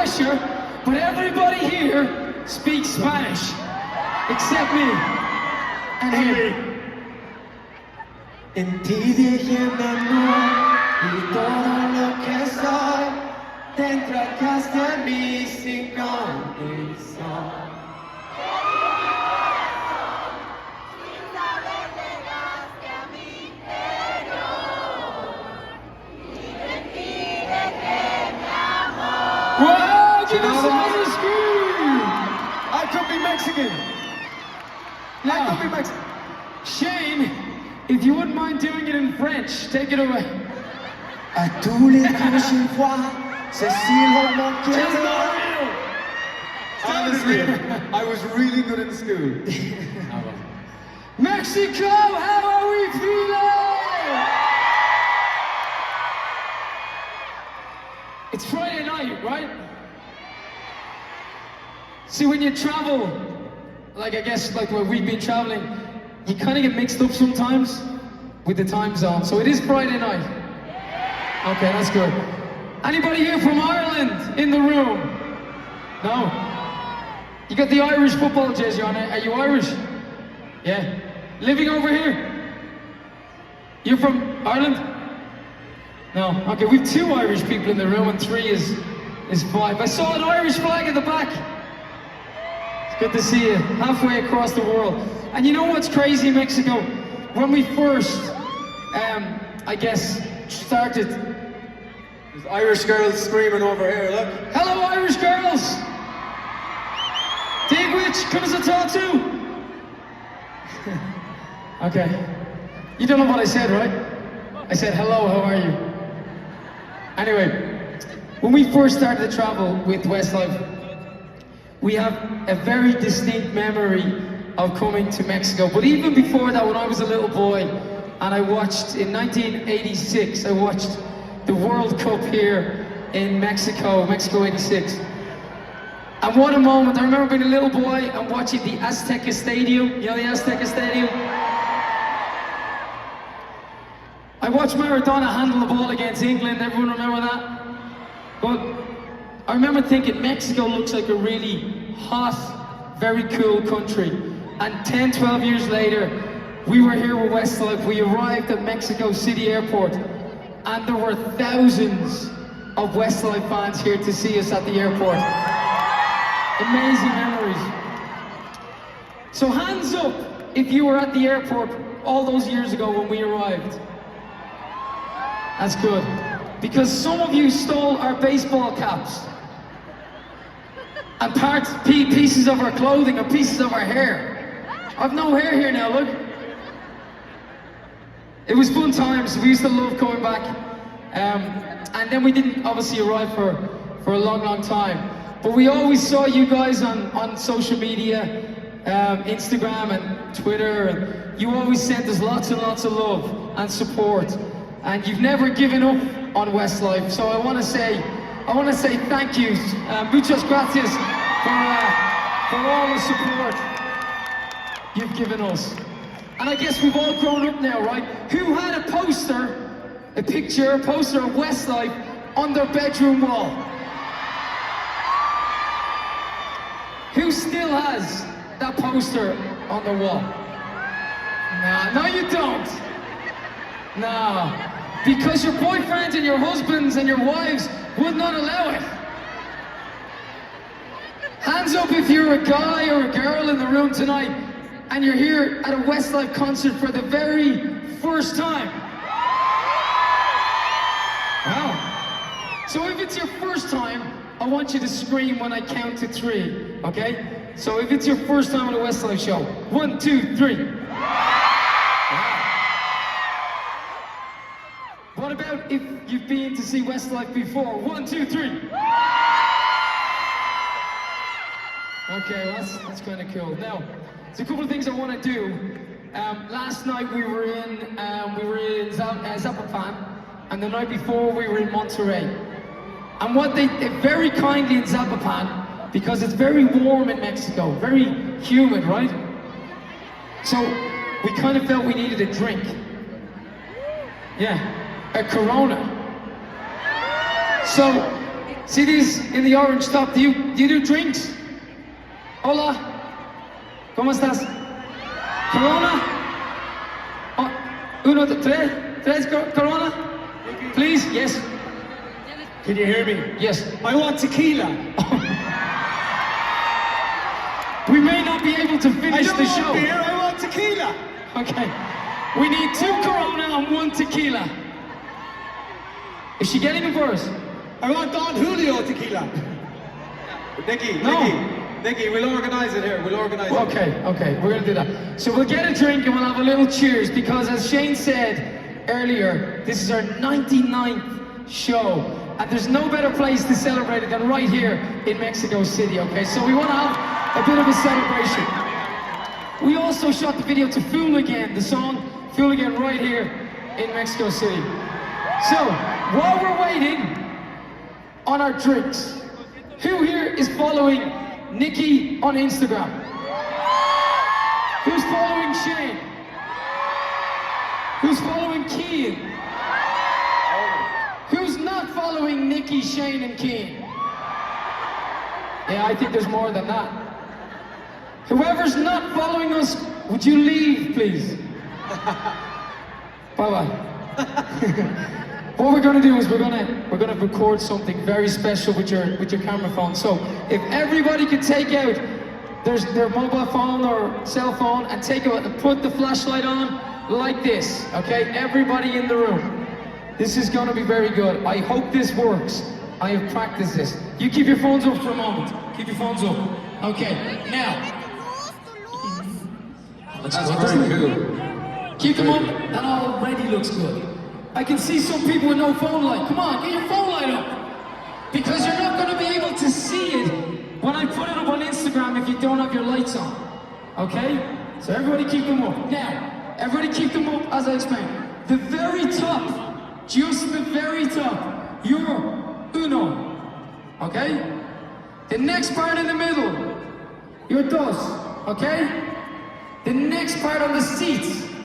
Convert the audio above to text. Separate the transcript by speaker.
Speaker 1: pressure, but everybody here speaks Spanish, except me and him.
Speaker 2: En ti dejé mi amor y todo lo que soy, te entraste a mí sin condición.
Speaker 1: Wow, give us another scream!
Speaker 2: I could be Mexican. I could be Mexican.
Speaker 1: Shane, if you wouldn't mind doing it in French, take it away.
Speaker 2: À tous les coups une fois, Cécile au manquait. Honestly, I was really good in school.
Speaker 1: Mexico, how are we feeling? It's Friday night, right? See, when you travel, like I guess like where we've been traveling, you kind of get mixed up sometimes with the time zone. So it is Friday night. Okay, that's good. Anybody here from Ireland in the room? No? You got the Irish football jersey on it. Are you Irish? Yeah. Living over here? You're from Ireland? No. Okay, we've 2 Irish people in the room and 3 is 5. I saw an Irish flag in the back. It's good to see you halfway across the world. And you know what's crazy in Mexico? When we first, I guess, started.
Speaker 2: There's Irish girls screaming over here, look.
Speaker 1: Hello, Irish girls! Digwich, come to talk to? Okay. You don't know what I said, right? I said, hello, how are you? Anyway, when we first started to travel with Westlife, we have a very distinct memory of coming to Mexico. But even before that, when I was a little boy, and I watched, in 1986, I watched the World Cup here in Mexico 86. And what a moment. I remember being a little boy and watching the Azteca Stadium. You know the Azteca Stadium? I watched Maradona handle the ball against England. Everyone remember that? But I remember thinking Mexico looks like a really hot, very cool country. And 10, 12 years later, we were here with Westlife. We arrived at Mexico City Airport, and there were thousands of Westlife fans here to see us at the airport. Amazing memories. So hands up if you were at the airport all those years ago when we arrived. That's good. Because some of you stole our baseball caps. And pieces of our clothing and pieces of our hair. I've no hair here now, look. It was fun times. We used to love coming back. And then we didn't obviously arrive for a long, long time. But we always saw you guys on social media, Instagram and Twitter, and you always sent us lots and lots of love and support. And you've never given up on Westlife. So I want to say thank you. Muchas gracias for all the support you've given us. And I guess we've all grown up now, right? Who had a poster of Westlife on their bedroom wall? Who still has that poster on the wall? No, you don't. No, because your boyfriends and your husbands and your wives would not allow it. Hands up if you're a guy or a girl in the room tonight and you're here at a Westlife concert for the very first time. Wow. So if it's your first time, I want you to scream when I count to 3, okay? So if it's your first time at a Westlife show, 1, 2, 3. What about if you've been to see Westlife before? 1, 2, 3. Okay, well, that's kind of cool. Now, there's a couple of things I want to do. Last night we were in Zapopan, and the night before we were in Monterrey. And what they very kindly in Zapopan, because it's very warm in Mexico, very humid, right? So we kind of felt we needed a drink. Yeah, a Corona. So See these in the orange top? Do you do drinks? Hola. ¿Cómo estás? Corona? Oh, uno, tres Corona? Please? Yes.
Speaker 2: Can you hear me?
Speaker 1: Yes.
Speaker 2: I want tequila.
Speaker 1: We may not be able to
Speaker 2: I
Speaker 1: finish
Speaker 2: don't
Speaker 1: the
Speaker 2: want
Speaker 1: show.
Speaker 2: beer, I want tequila.
Speaker 1: Okay. We need 2 Corona and 1 tequila. Is she getting it for us?
Speaker 2: I want Don Julio tequila.
Speaker 3: Nicky,
Speaker 1: No.
Speaker 3: Nicky, we'll organize it here. We'll organize it.
Speaker 1: Okay, we're gonna do that. So we'll get a drink and we'll have a little cheers because as Shane said earlier, this is our 99th show. And there's no better place to celebrate it than right here in Mexico City, okay? So we want to have a bit of a celebration. We also shot the video to Fool Again, the song Fool Again right here in Mexico City. So, while we're waiting on our drinks, who here is following Nikki on Instagram? Who's following Shane? Who's following Keane? Who's not following Nikki, Shane, and Keane? Yeah, I think there's more than that. Whoever's not following us, would you leave, please? Bye-bye. What we're gonna do is we're gonna record something very special with your camera phone. So if everybody could take out their mobile phone or cell phone and take out and put the flashlight on like this, okay? Everybody in the room. This is gonna be very good. I hope this works. I have practiced this. You keep your phones up for a moment. Keep your phones up. Okay, now.
Speaker 3: That's very cool.
Speaker 1: Keep them up, that already looks good. I can see some people with no phone light. Come on, get your phone light up. Because you're not gonna be able to see it when I put it up on Instagram if you don't have your lights on. Okay? So everybody keep them up. Now, everybody keep them up as I explained. The very top, just the very top, you're uno. Okay? The next part in the middle, you're dos. Okay? The next part on the seats,